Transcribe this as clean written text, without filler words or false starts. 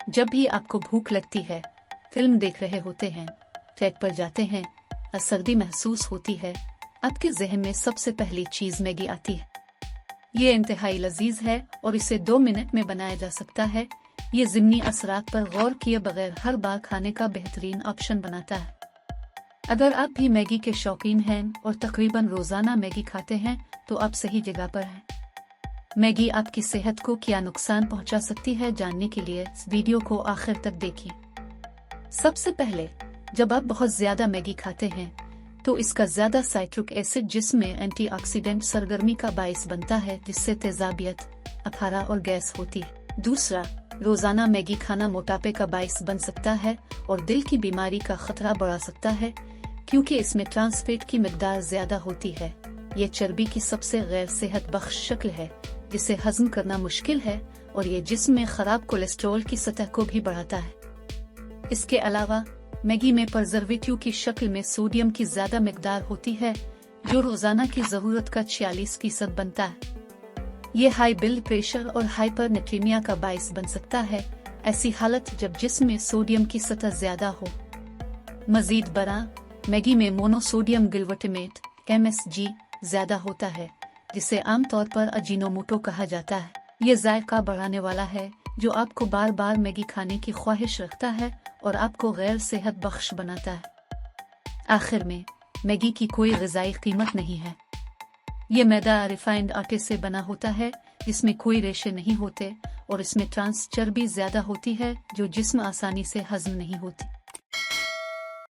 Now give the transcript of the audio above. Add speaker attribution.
Speaker 1: जब भी आपको भूख लगती है, फिल्म देख रहे होते हैं, ट्रैक पर जाते हैं, सर्दी महसूस होती है, आपके जहन में सबसे पहली चीज मैगी आती है। ये इंतहाई लजीज है और इसे 2 मिनट में बनाया जा सकता है। ये ज़िमनी असरात पर गौर किए बगैर हर बार खाने का बेहतरीन ऑप्शन बनाता है। अगर आप भी मैगी के शौकीन हैं और तकरीबन रोजाना मैगी खाते हैं तो आप सही जगह पर हैं। मैगी आपकी सेहत को क्या नुकसान पहुंचा सकती है, जानने के लिए इस वीडियो को आखिर तक देखिए। सबसे पहले, जब आप बहुत ज्यादा मैगी खाते हैं तो इसका ज्यादा साइट्रिक एसिड जिसमें एंटीऑक्सीडेंट सरगर्मी का बायस बनता है, जिससे तेजाबियत, अफारा और गैस होती है। दूसरा, रोजाना मैगी खाना मोटापे का बायस बन सकता है और दिल की बीमारी का खतरा बढ़ा सकता है, क्योंकि इसमें ट्रांस फैट की मिकदार ज्यादा होती है। ये चर्बी की सबसे गैर सेहत बख्श शक्ल है जिसे हजम करना मुश्किल है और ये जिस्म में खराब कोलेस्ट्रॉल की सतह को भी बढ़ाता है। इसके अलावा मैगी में प्रिजर्वेटिव की शक्ल में सोडियम की ज्यादा मिकदार होती है, जो रोजाना की जरूरत का 46% बनता है। ये हाई ब्लड प्रेशर और हाइपरनेट्रीमिया का बायस बन सकता है, ऐसी हालत जब जिस्म में सोडियम की सतह ज्यादा हो। मजीद बरा, मैगी में मोनोसोडियम ग्लूटामेट (MSG) ज्यादा होता है, जिसे आमतौर पर अजीनोमोटो कहा जाता है। ये जायका बढ़ाने वाला है जो आपको बार बार मैगी खाने की ख्वाहिश रखता है और आपको गैर सेहत बख्श बनाता है। आखिर में, मैगी की कोई ग़िज़ाई कीमत नहीं है। ये मैदा रिफाइंड आटे से बना होता है जिसमें कोई रेशे नहीं होते और इसमें ट्रांस चर्बी ज्यादा होती है जो जिस्म आसानी से हजम नहीं होती।